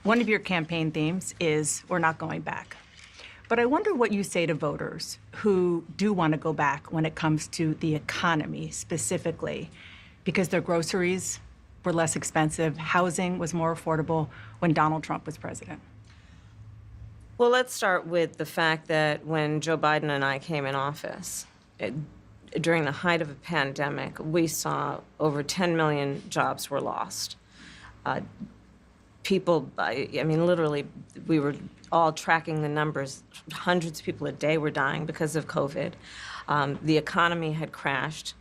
One of your campaign themes is we're not going back. But I wonder what you say to voters who do want to go back when it comes to the economy specifically, because their groceries were less expensive, housing was more affordable when Donald Trump was president. Well, let's start with the fact that when Joe Biden and I came in office, during the height of a pandemic, we saw over 10 million jobs were lost. People, I mean, literally, we were all tracking the numbers. Hundreds of people a day were dying because of COVID. The economy had crashed.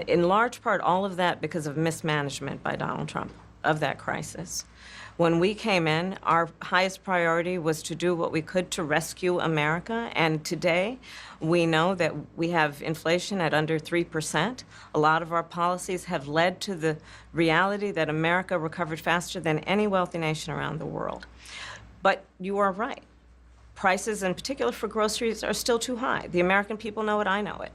In large part, all of that because of mismanagement by Donald Trump of that crisis. When we came in, our highest priority was to do what we could to rescue America. And today, we know that we have inflation at under 3%. A lot of our policies have led to the reality that America recovered faster than any wealthy nation around the world. But you are right. Prices, in particular for groceries, are still too high. The American people know it, I know it.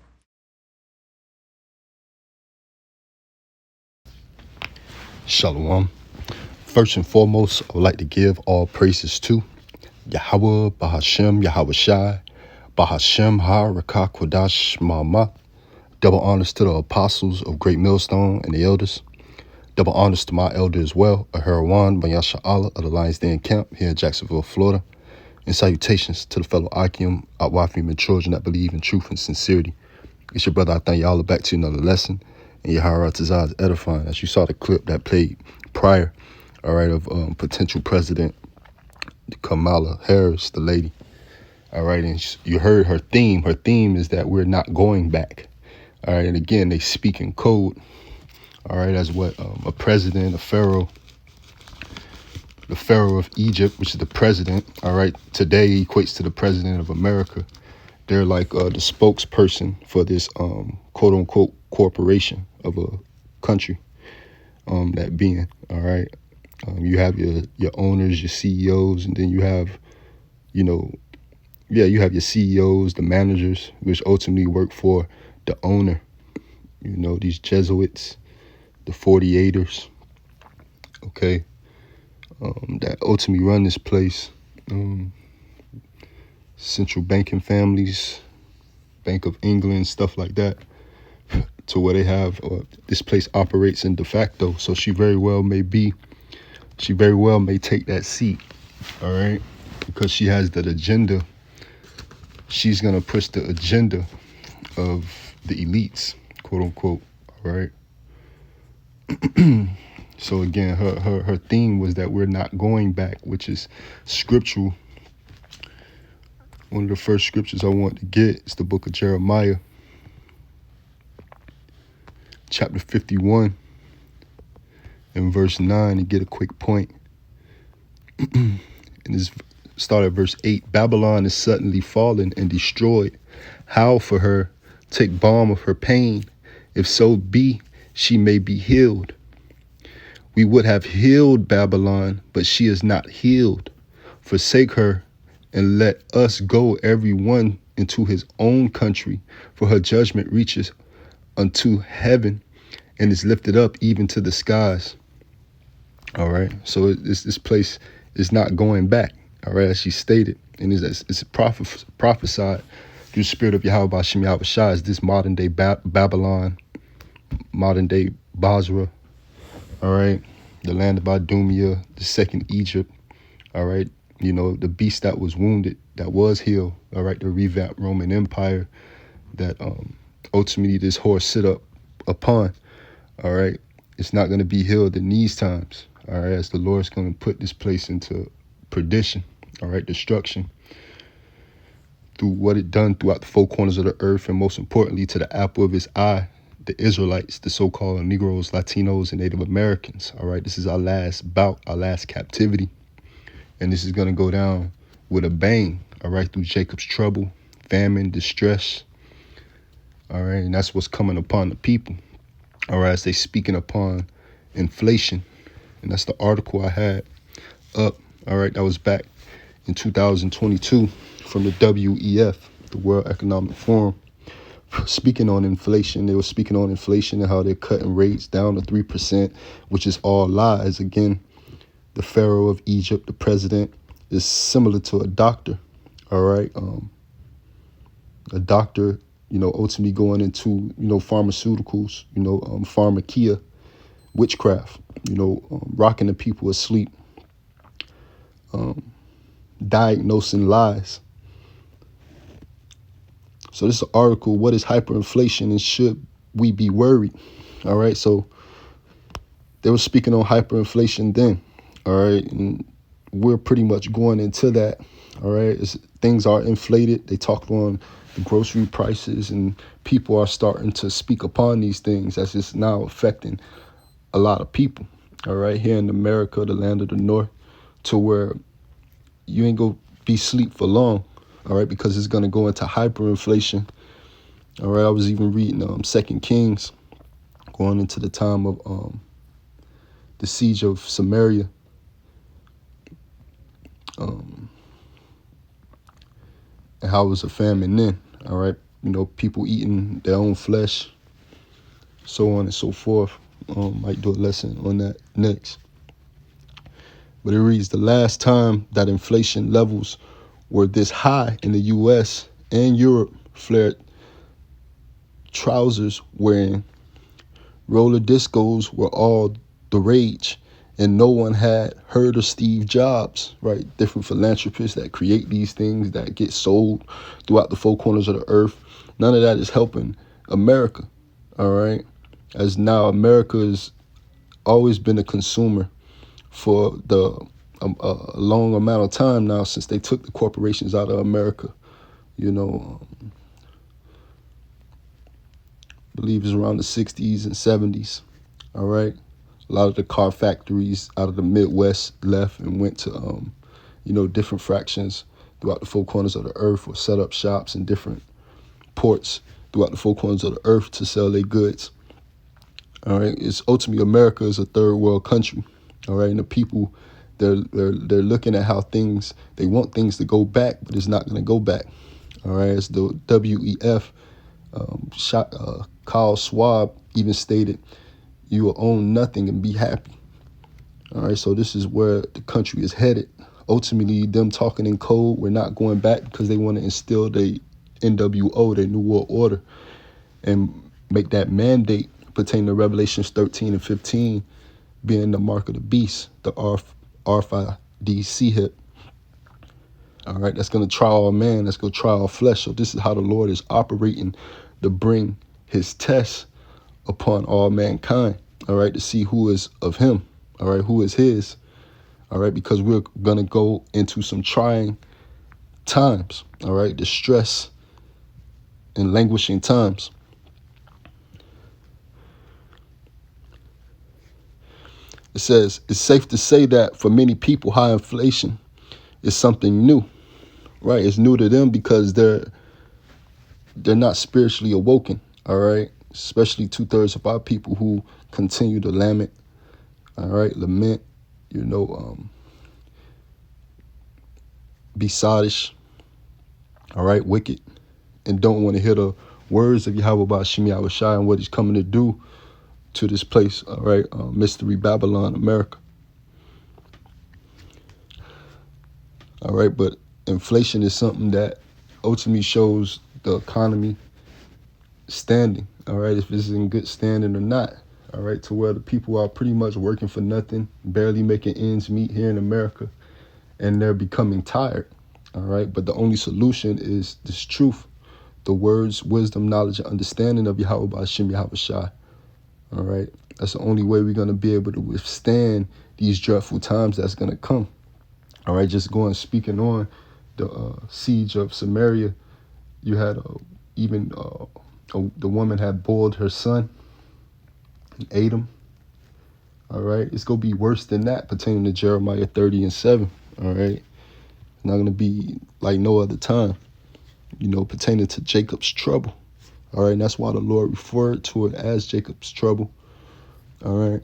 Shalom. First and foremost, I would like to give all praises to Yahweh, Bahashem, Yahweh Shai, Bahashem, Ha-Rakah, Kodash, Mama. Double honors to the apostles of Great Millstone and the elders. Double honors to my elder as well, Aharawan Bayasha Allah of the Lions Den Camp here in Jacksonville, Florida. And salutations to the fellow Akim, Atwafim, and children that believe in truth and sincerity. It's your brother, I thank y'all back to another lesson. And Yahara Tazah is edifying. As you saw the clip that played prior, all right, of potential president Kamala Harris, the lady. All right, and you heard her theme. Her theme is that we're not going back. All right, and again, they speak in code. All right, as what a president, the Pharaoh of Egypt, which is the president. All right, today equates to the president of America. They're like the spokesperson for this quote unquote corporation of a country. That being, all right. You have your owners, your CEOs, and then you have, you have your CEOs, the managers, which ultimately work for the owner. These Jesuits, the 48ers, okay, that ultimately run this place. Central banking families, Bank of England, stuff like that, to where they have, this place operates in de facto. So she very well may take that seat, all right, because she has that agenda. She's going to push the agenda of the elites, quote unquote, all right. So again, her theme was that we're not going back, which is scriptural. One of the first scriptures I want to get is the book of Jeremiah, chapter 51, and verse 9, and get a quick point. And this start at verse 8. Babylon is suddenly fallen and destroyed. Howl for her, take balm of her pain. If so be, she may be healed. We would have healed Babylon, but she is not healed. Forsake her and let us go, every one into his own country, for her judgment reaches unto heaven and is lifted up even to the skies. All right, so this place is not going back, all right, as she stated, and it's prophesied through the spirit of Yahweh Bashem Yahweh Shai as this modern day Babylon, modern day Basra, all right, the land of Idumea, the second Egypt, all right, the beast that was wounded, that was healed, all right, the revamped Roman Empire that ultimately this horse sit up upon, all right, it's not going to be healed in these times, all right, as the Lord's going to put this place into perdition, all right, destruction, through what it done throughout the four corners of the earth, and most importantly to the apple of his eye, the Israelites, the so-called Negroes, Latinos, and Native Americans, all right, this is our last bout, our last captivity. And this is going to go down with a bang, all right, through Jacob's trouble, famine, distress, all right, and that's what's coming upon the people, all right, as they speaking upon inflation. And that's the article I had up, all right, that was back in 2022 from the WEF, the World Economic Forum, speaking on inflation. They were speaking on inflation and how they're cutting rates down to 3%, which is all lies. Again, the pharaoh of Egypt, the president, is similar to a doctor. All right. A doctor, ultimately going into, pharmaceuticals, pharmakia, witchcraft, rocking the people asleep, diagnosing lies. So this is an article, what is hyperinflation and should we be worried? All right. So they were speaking on hyperinflation then. All right. And we're pretty much going into that. All right. Things are inflated. They talked on the grocery prices, and people are starting to speak upon these things as it's now affecting a lot of people. All right. Here in America, the land of the North, to where you ain't gonna be sleep for long. All right. Because it's going to go into hyperinflation. All right. I was even reading 2 Kings, going into the time of the siege of Samaria. And how it was a famine then. All right. People eating their own flesh, so on and so forth. Might do a lesson on that next. But it reads, the last time that inflation levels were this high in the U.S. and Europe, flared trousers wearing roller discos were all the rage. And no one had heard of Steve Jobs, right? Different philanthropists that create these things that get sold throughout the four corners of the earth. None of that is helping America, all right? As now America has always been a consumer for a long amount of time now, since they took the corporations out of America. I believe it's around the 60s and 70s, all right? A lot of the car factories out of the Midwest left and went to, different fractions throughout the four corners of the earth, or set up shops in different ports throughout the four corners of the earth to sell their goods. All right. It's ultimately America is a third world country. All right. And the people, they're looking at how they want things to go back, but it's not going to go back. All right. As the WEF, Kyle Schwab even stated, you will own nothing and be happy. All right, so this is where the country is headed. Ultimately, them talking in code, we're not going back, because they want to instill the NWO, their New World Order, and make that mandate pertaining to Revelations 13 and 15 being the mark of the beast, the RFID hip. All right, that's going to try all man, that's going to try all flesh. So this is how the Lord is operating to bring his tests upon all mankind, all right, to see who is of him, all right, who is his, all right, because we're going to go into some trying times, all right, distress and languishing times. It says, it's safe to say that for many people, high inflation is something new, right? It's new to them because they're not spiritually awoken, all right? Especially 2/3 of our people who continue to lament, all right, lament, be sottish, all right, wicked, and don't want to hear the words of Yahweh Ba'Shem Yahushua and what he's coming to do to this place, all right, Mystery Babylon, America. All right, but inflation is something that ultimately shows the economy standing, all right, if it's in good standing or not, all right, to where the people are pretty much working for nothing, barely making ends meet here in America, and they're becoming tired, all right, but the only solution is this truth, the words, wisdom, knowledge, and understanding of Yahweh Ba'Shem Yahushua, all right, that's the only way we're going to be able to withstand these dreadful times that's going to come, all right, just going speaking on the siege of Samaria, you had the woman had boiled her son and ate him. All right. It's going to be worse than that pertaining to Jeremiah 30 and 7. All right. It's not going to be like no other time, pertaining to Jacob's trouble. All right. And that's why the Lord referred to it as Jacob's trouble. All right.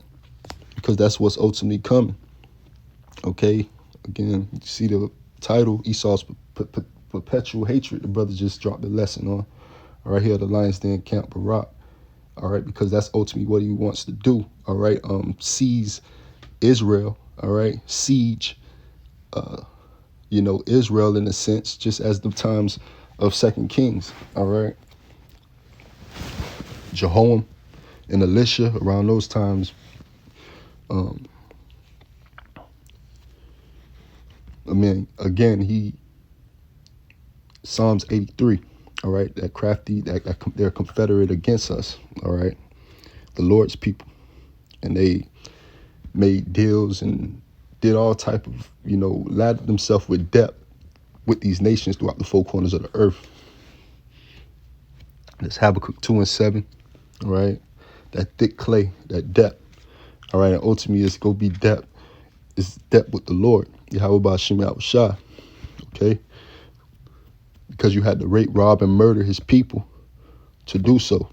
Because that's what's ultimately coming. Okay. Again, you see the title, Esau's perpetual hatred. The brother just dropped the lesson on. All right, here, the Lions Den Camp Barak. All right, because that's ultimately what he wants to do. All right, seize Israel. all right, siege, Israel in a sense, just as the times of Second Kings, all right. Jehoram and Elisha around those times. Again, Psalms 83, all right, that crafty, that they're confederate against us, all right, the Lord's people. And they made deals and did all type of, lathered themselves with debt with these nations throughout the four corners of the earth. That's Habakkuk 2 and 7, all right, that thick clay, that debt, all right, and ultimately it's going to be debt. It's debt with the Lord, Yahweh Ba'Shem Yahushua, okay, because you had to rape, rob, and murder his people to do so,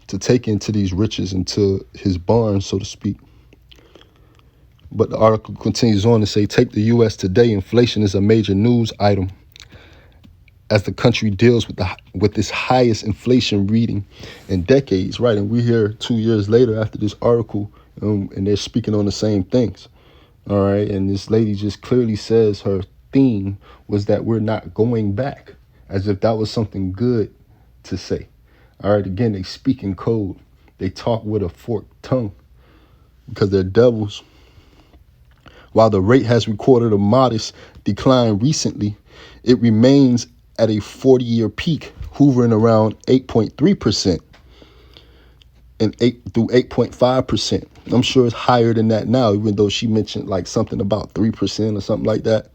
to take into these riches, into his barn, so to speak. But the article continues on to say, take the U.S. today, inflation is a major news item as the country deals with this highest inflation reading in decades, right? And we're here 2 years later after this article, and they're speaking on the same things, all right? And this lady just clearly says her theme was that we're not going back, as if that was something good to say, all right? Again, they speak in code. They talk with a forked tongue because they're devils. While the rate has recorded a modest decline recently, it remains at a 40-year peak, hovering around 8.3% and 8.5%. I'm sure it's higher than that now, even though she mentioned like something about 3% or something like that.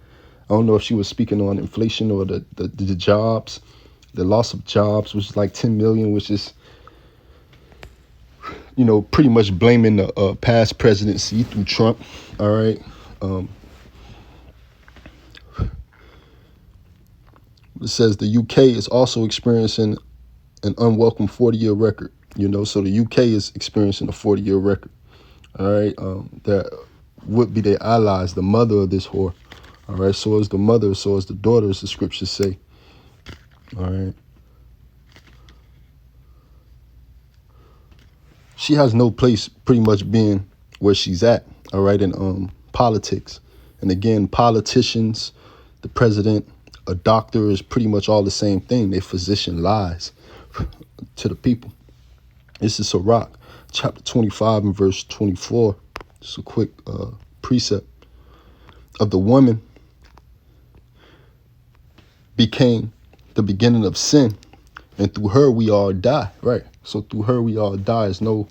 I don't know if she was speaking on inflation or the jobs, the loss of jobs, which is like 10 million, which is, pretty much blaming the past presidency through Trump. All right. It says the UK is also experiencing an unwelcome 40-year record, so the UK is experiencing a 40-year record, all right? That would be their allies, the mother of this whore, all right? So is the mother, so is the daughter, as the scriptures say, all right? She has no place pretty much being where she's at, all right, in politics. And again, politicians, the president, a doctor is pretty much all the same thing. They physician lies to the people. This is Sirach, chapter 25 and verse 24. Just a quick precept. Of the woman became the beginning of sin, and through her we all die, right? So through her we all die. Is no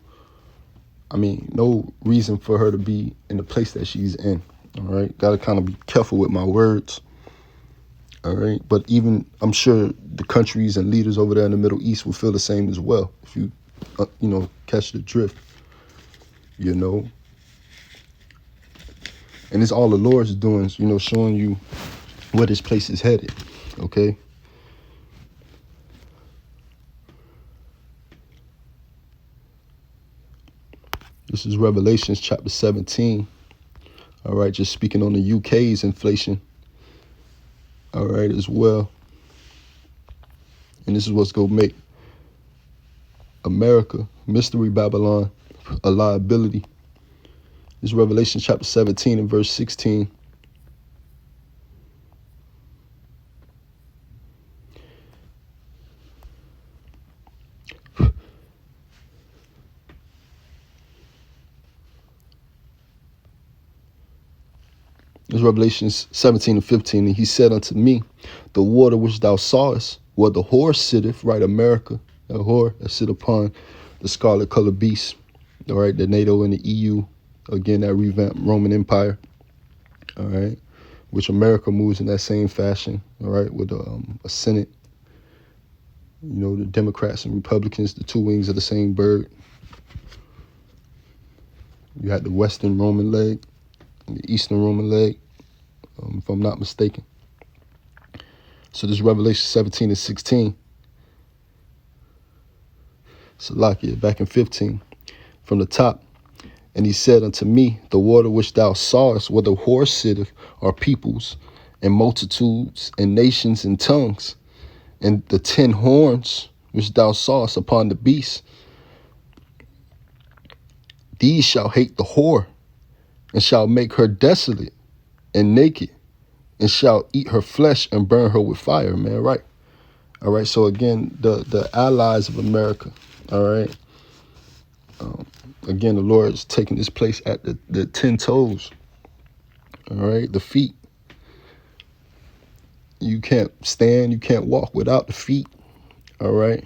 reason for her to be in the place that she's in, all right? Got to kind of be careful with my words. All right. But even I'm sure the countries and leaders over there in the Middle East will feel the same as well. If you, catch the drift, And it's all the Lord's doing, showing you where this place is headed. OK. This is Revelations chapter 17. All right. Just speaking on the UK's inflation. All right, as well. And this is what's going to make America, Mystery Babylon, a liability. This is Revelation chapter 17 and verse 16. This is Revelation 17 and 15. And he said unto me, the water which thou sawest, where the whore sitteth, right, America, that whore that sit upon the scarlet colored beast, all right, the NATO and the EU, again, that revamped Roman Empire, all right, which America moves in that same fashion, all right, with a Senate, the Democrats and Republicans, the two wings of the same bird. You had the Western Roman leg, the Eastern Roman leg, if I'm not mistaken. So this is Revelation 17 and 16. Salakia, back in 15, from the top. And he said unto me, the water which thou sawest, where the whore sitteth, are peoples and multitudes and nations and tongues. And the 10 horns which thou sawest upon the beast, These shall hate the whore, and shall make her desolate and naked, and shall eat her flesh and burn her with fire, man, right? All right, so again, the allies of America, all right? Again, the Lord is taking this place at the 10 toes, all right? The feet. You can't stand, you can't walk without the feet, all right?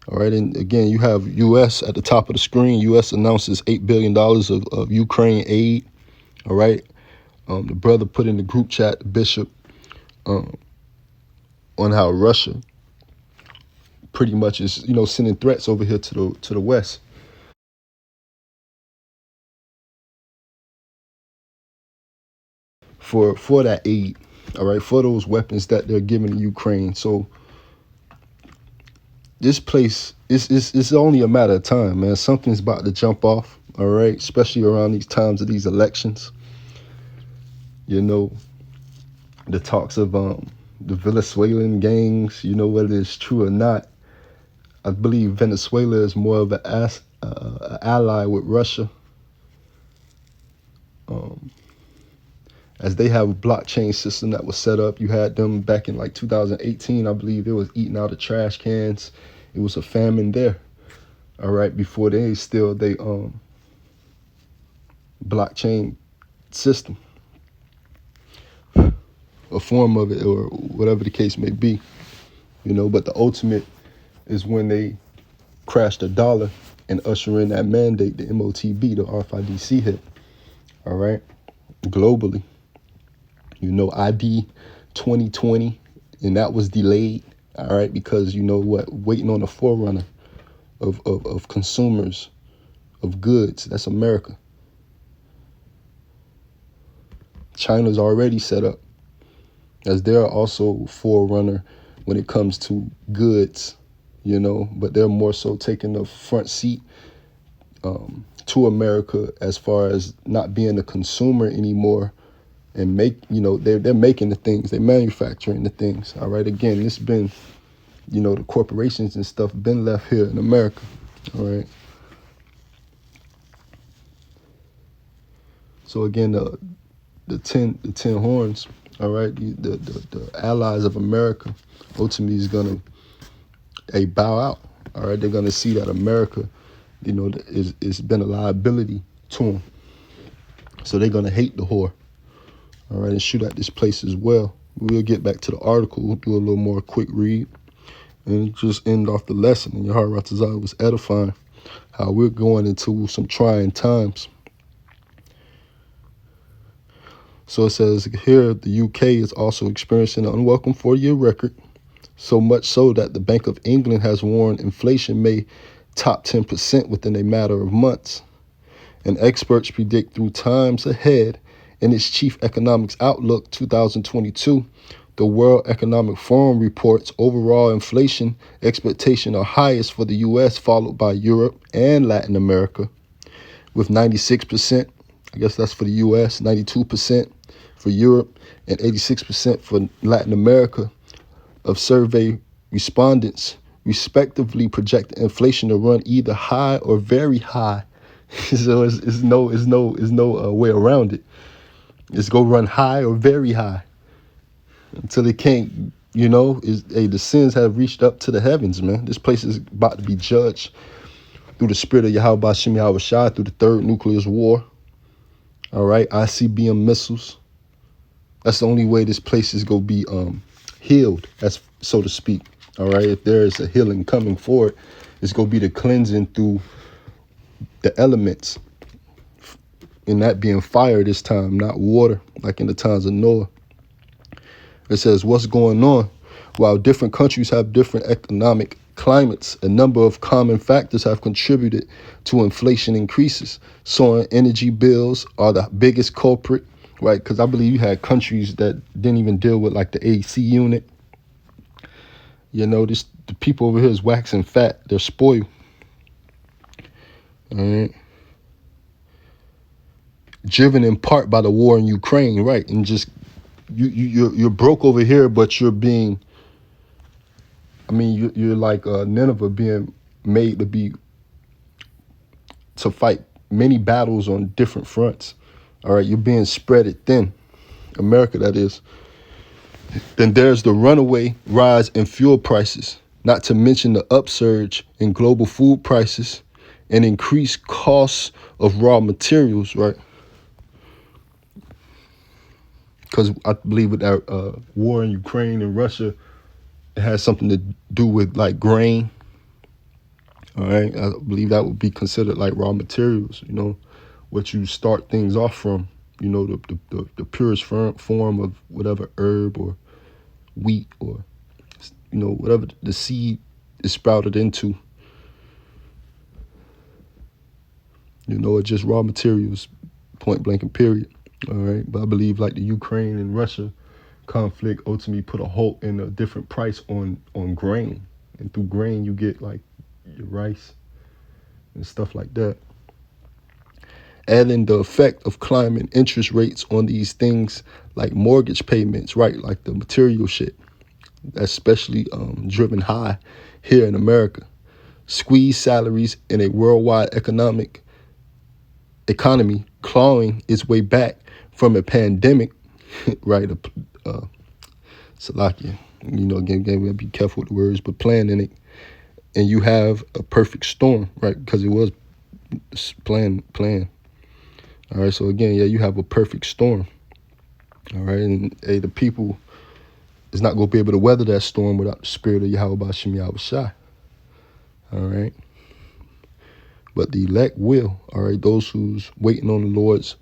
All right, and again, you have U.S. at the top of the screen. U.S. announces $8 billion of Ukraine aid, all right? The brother put in the group chat, the bishop, on how Russia pretty much is, sending threats over here to the West. For that aid, all right, for those weapons that they're giving to Ukraine. So this place it's only a matter of time, man. Something's about to jump off, all right, especially around these times of these elections. The talks of the Venezuelan gangs, whether it's true or not. I believe Venezuela is more of an ally with Russia, as they have a blockchain system that was set up. You had them back in like 2018, I believe. It was eating out of trash cans. It was a famine there, all right, before they blockchain system, a form of it, or whatever the case may be, but the ultimate is when they crash the dollar and usher in that mandate, the MOTB, the RFID hit, all right, globally. ID 2020, and that was delayed, all right, because waiting on the forerunner of consumers of goods. That's America. China's already set up, as they're also forerunner when it comes to goods, but they're more so taking the front seat to America as far as not being a consumer anymore, and they're making the things, they're manufacturing the things, all right. Again, it's been, the corporations and stuff been left here in America, all right. So again, the 10 horns, all right, the allies of America ultimately is gonna bow out, all right. They're gonna see that America, is been a liability to them, so they're gonna hate the whore, all right, and shoot at this place as well. We'll get back to the article. We'll do a little more quick read and just end off the lesson. And Yahweh Ratazah was edifying how we're going into some trying times. So it says here, the UK is also experiencing an unwelcome 4-year record, so much so that the Bank of England has warned inflation may top 10% within a matter of months. And experts predict through times ahead. In its Chief Economics Outlook 2022, the World Economic Forum reports overall inflation expectations are highest for the U.S., followed by Europe and Latin America, with 96%, I guess that's for the U.S., 92% for Europe, and 86% for Latin America, of survey respondents, respectively project inflation to run either high or very high. So it's no way around it. It's go run high or very high until it can't, the sins have reached up to the heavens, man. This place is about to be judged through the spirit of Yahweh Bashim Yahweh Shai, through the third nuclear war. All right, ICBM missiles. That's the only way this place is going to be healed, as so to speak. All right, if there is a healing coming for it, it's going to be the cleansing through the elements, and that being fire this time, not water, like in the times of Noah. It says, what's going on? While different countries have different economic climates, a number of common factors have contributed to inflation increases. Soaring energy bills are the biggest culprit, right? Because I believe you had countries that didn't even deal with like the AC unit. The people over here is waxing fat. They're spoiled. All right. Driven in part by the war in Ukraine, right? And just you're broke over here, but you're like Nineveh being made to be to fight many battles on different fronts. All right, you're being spread it thin. America, that is. Then there's the runaway rise in fuel prices, not to mention the upsurge in global food prices and increased costs of raw materials, right? Because I believe with that war in Ukraine and Russia, it has something to do with like grain. All right, I believe that would be considered like raw materials. You know, what you start things off from. You know, the purest form of whatever herb or wheat or whatever the seed is sprouted into. It's just raw materials, point blank and period. All right, but I believe like the Ukraine and Russia conflict ultimately put a halt in a different price on grain, and through grain you get like your rice and stuff like that. Adding the effect of climbing interest rates on these things like mortgage payments, right? Like the material shit, especially driven high here in America. Squeeze salaries in a worldwide economy clawing its way back from a pandemic, right? Salakia. Again, we gotta be careful with the words, but planning it. And you have a perfect storm, right? Because it was planned. All right, so again, you have a perfect storm. All right, and the people is not going to be able to weather that storm without the spirit of Yahweh B'Shem Yahweh Shai. All right, but the elect will. All right, those who's waiting on the Lord's,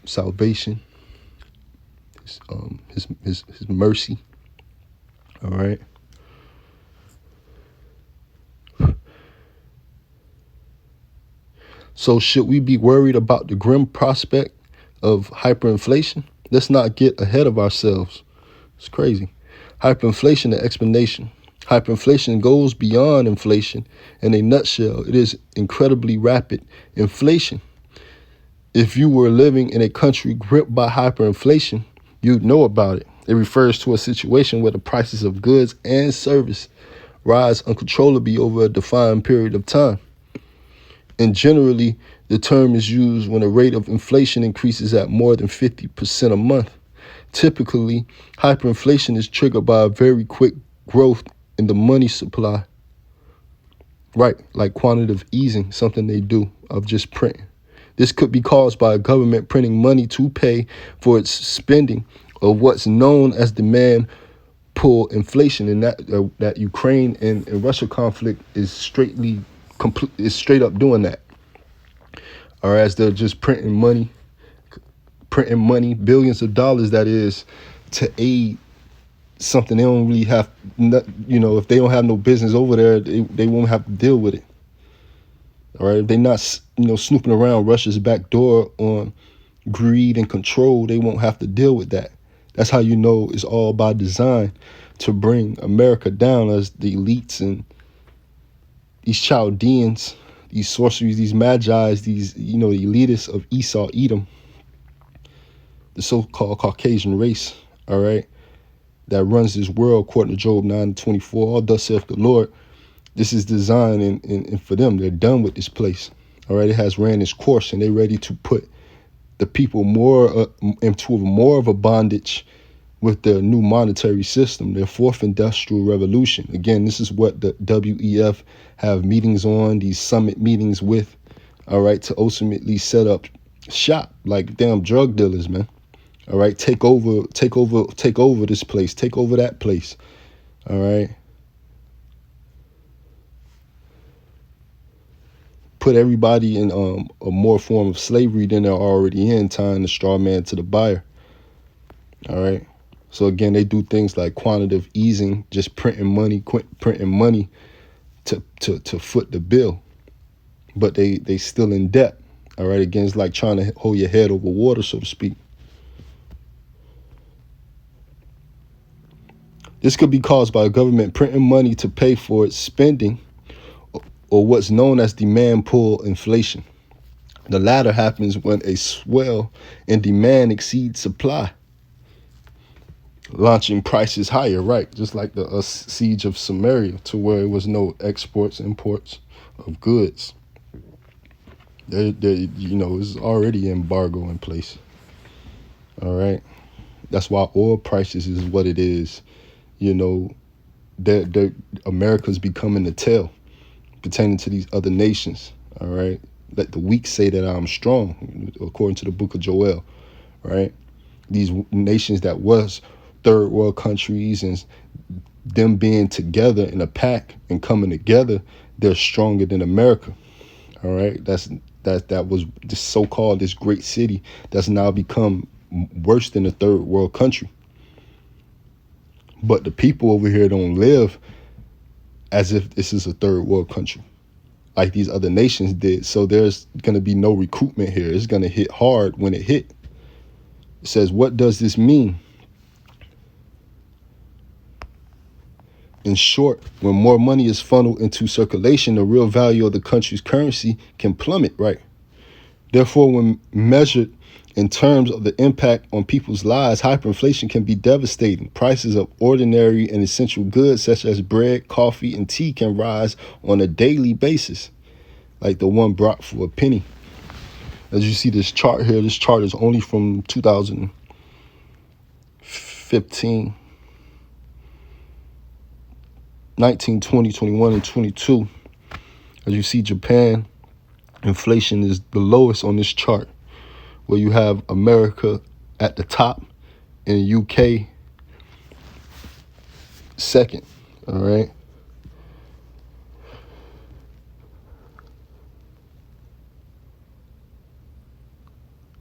salvation, his mercy. All right. So should we be worried about the grim prospect of hyperinflation? Let's not get ahead of ourselves. It's crazy. Hyperinflation, the explanation. Hyperinflation goes beyond inflation. In a nutshell, it is incredibly rapid inflation. If you were living in a country gripped by hyperinflation, you'd know about it. It refers to a situation where the prices of goods and service rise uncontrollably over a defined period of time. And generally, the term is used when a rate of inflation increases at more than 50% a month. Typically, hyperinflation is triggered by a very quick growth in the money supply. Right, like quantitative easing, something they do of just printing. This could be caused by a government printing money to pay for its spending of what's known as demand pull inflation. And that Ukraine and Russia conflict is straight up doing that. Or as they're just printing money, billions of dollars, that is, to aid something they don't really have, if they don't have no business over there, they won't have to deal with it. All right, if they're not, snooping around Russia's back door on greed and control, they won't have to deal with that. That's how it's all by design to bring America down as the elites and these Chaldeans, these sorceries, these magi's, these, the elitists of ESAU, Edom, the so-called Caucasian race, all right, that runs this world, according to Job 9:24. All thus saith the Lord. This is designed and for them. They're done with this place. All right, it has ran its course, and they're ready to put the people more into more of a bondage with their new monetary system, their fourth industrial revolution. Again, this is what the WEF have meetings on, these summit meetings with, all right, to ultimately set up shop like damn drug dealers, man. All right, take over this place, take over that place. All right. Put everybody in a more form of slavery than they're already in, tying the straw man to the buyer. All right. So again, they do things like quantitative easing, just printing money to foot the bill, but they still in debt. All right. Again, it's like trying to hold your head over water, so to speak. This could be caused by a government printing money to pay for its spending, or what's known as demand pull inflation. The latter happens when a swell in demand exceeds supply, launching prices higher, right? Just like the siege of Samaria, to where it was no exports, imports of goods. It's already embargo in place. All right. That's why oil prices is what it is. You know, America's becoming the tail pertaining to these other nations. All right. Let the weak say that I'm strong, according to the book of Joel. Right. These nations that was third world countries and them being together in a pack and coming together, they're stronger than America. All right. That was this so-called this great city that's now become worse than a third world country. But the people over here don't live as if this is a third world country like these other nations did. So there's going to be no recruitment here. It's going to hit hard when it hit. It says, what does this mean? In short, when more money is funneled into circulation, the real value of the country's currency can plummet, right? Therefore, when measured in terms of the impact on people's lives, hyperinflation can be devastating. Prices of ordinary and essential goods such as bread, coffee, and tea can rise on a daily basis, like the one brought for a penny. As you see this chart here, this chart is only from 2015, 19, 20, 21, and 22. As you see, Japan, inflation is the lowest on this chart, where you have America at the top and UK second. All right.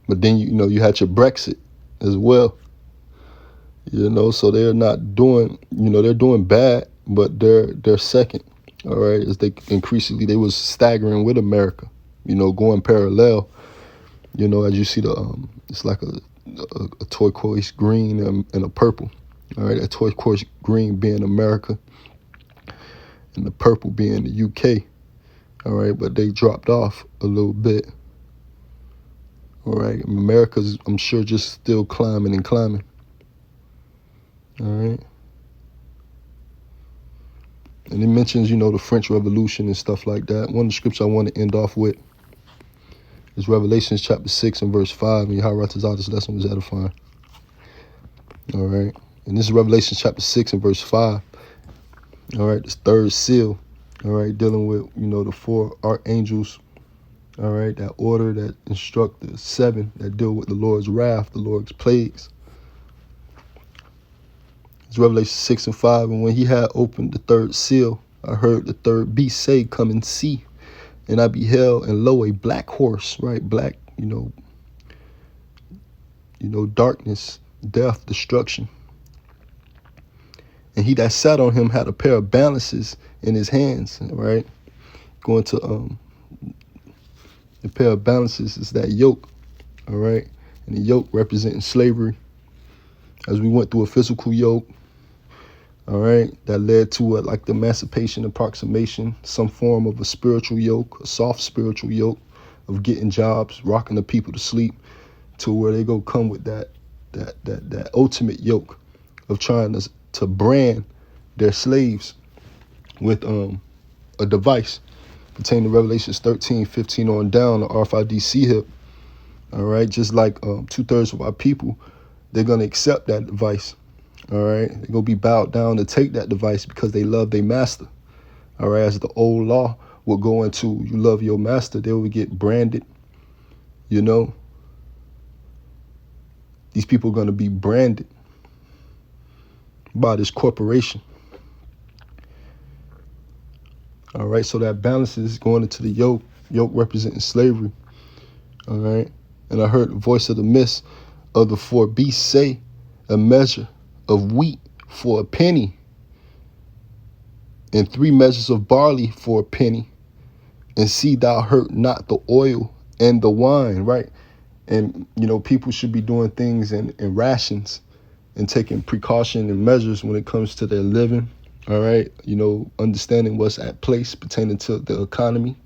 But then, you had your Brexit as well. So they're not doing, they're doing bad, but they're second. All right. As they increasingly, they was staggering with America, going parallel. As you see it's like a turquoise green and a purple. All right. That turquoise green being America and the purple being the UK. All right. But they dropped off a little bit. All right. America's, I'm sure, just still climbing and climbing. All right. And it mentions, the French Revolution and stuff like that. One of the scriptures I want to end off with is Revelation chapter 6 and verse 5. And Yahweh this lesson was edifying. All right. And this is Revelation chapter 6 and verse 5. All right. This third seal. All right. Dealing with, the four archangels. All right. That order that instruct the seven that deal with the Lord's wrath, the Lord's plagues. It's Revelation 6 and 5. And when he had opened the third seal, I heard the third beast say, come and see. And I beheld, and lo, a black horse, right? Black, darkness, death, destruction. And he that sat on him had a pair of balances in his hands, right? Going to the pair of balances is that yoke, all right? And the yoke representing slavery. As we went through a physical yoke, all right, that led to like the emancipation approximation, some form of a spiritual yoke, a soft spiritual yoke of getting jobs, rocking the people to sleep, to where they go come with that ultimate yoke of trying to brand their slaves with a device pertaining to Revelations 13, 15 on down, the RFID hip. All right, just like 2/3 of our people, they're gonna accept that device. All right, they're gonna be bowed down to take that device because they love their master. All right, as the old law will go into, you love your master, they will get branded. These people are gonna be branded by this corporation. All right, so that balance is going into the yoke representing slavery. All right, and I heard the voice of the mist of the four beasts say, a measure of wheat for a penny, and 3 measures of barley for a penny, and see thou hurt not the oil and the wine, right? And, people should be doing things in rations and taking precaution and measures when it comes to their living, all right? Understanding what's at place pertaining to the economy,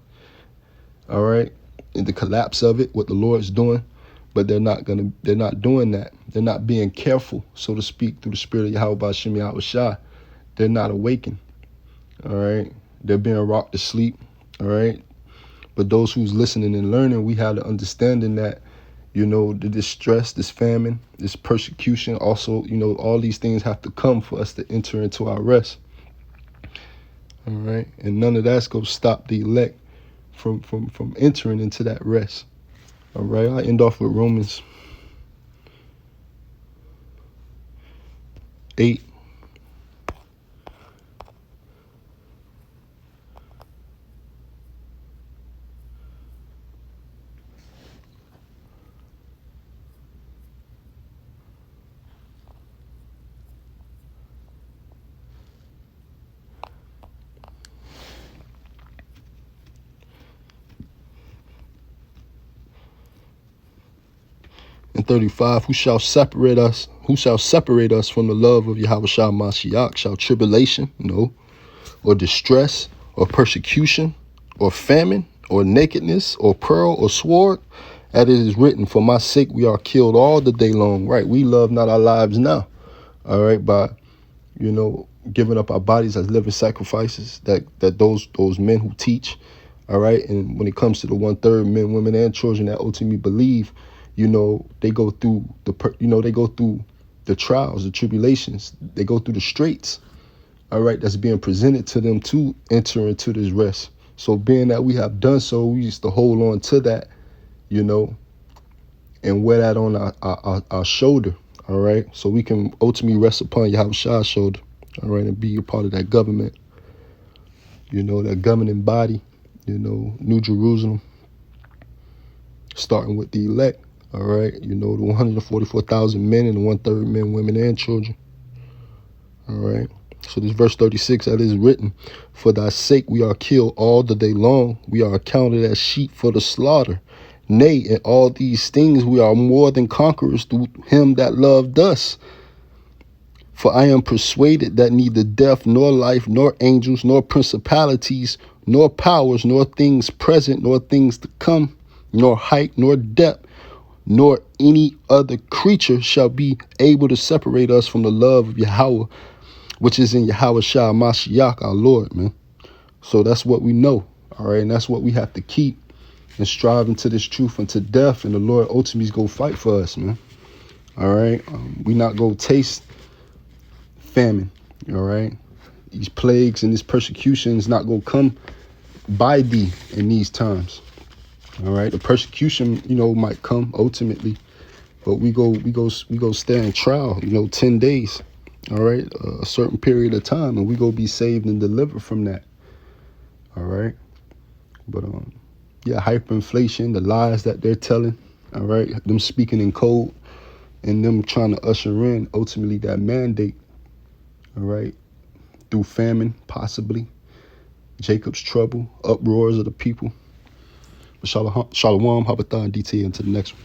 all right? And the collapse of it, what the Lord's doing. But they're not doing that. They're not being careful, so to speak, through the spirit of Yahweh B'Shem Yahweh Shai. They're not awakened. All right. They're being rocked to sleep. All right. But those who's listening and learning, we have the understanding that, you know, the distress, this famine, this persecution, also, you know, all these things have to come for us to enter into our rest. All right. And none of that's going to stop the elect from entering into that rest. All right. I end off with Romans 8. And 35, who shall separate us from the love of Yahweh Shah Mashiach? Shall tribulation, no, or distress, or persecution, or famine, or nakedness, or peril, or sword? As it is written, for my sake we are killed all the day long. Right, we love not our lives now, all right, by, you know, giving up our bodies as living sacrifices, that those men who teach, all right, and when it comes to the 1/3 men, women, and children that ultimately believe, you know, they go through the trials, the tribulations, they go through the straits, all right, that's being presented to them to enter into this rest. So being that we have done so, we used to hold on to that, you know, and wear that on our shoulder, all right, so we can ultimately rest upon Yahweh Shah's shoulder, all right, and be a part of that government, you know, that governing body, you know, New Jerusalem, starting with the elect. All right, you know, the 144,000 men and the 1/3 men, women, and children. All right. So this verse 36, that is written, for thy sake we are killed all the day long. We are accounted as sheep for the slaughter. Nay, in all these things we are more than conquerors through him that loved us. For I am persuaded that neither death, nor life, nor angels, nor principalities, nor powers, nor things present, nor things to come, nor height, nor depth, nor any other creature shall be able to separate us from the love of Yahweh, which is in Yahweh Shah Mashiach, our Lord, man. So that's what we know, all right? And that's what we have to keep and strive into this truth unto death, and the Lord ultimately is going to fight for us, man, all right? We not going to taste famine, all right? These plagues and this persecution is not going to come by thee in these times. All right, the persecution, you know, might come ultimately, but we go stand trial, you know, 10 days, all right, a certain period of time, and we go be saved and delivered from that. All right, but yeah, hyperinflation, the lies that they're telling, all right, them speaking in code, and them trying to usher in ultimately that mandate, all right, through famine, possibly Jacob's trouble, uproars of the people. Shalom, Habatha, and DT into the next one.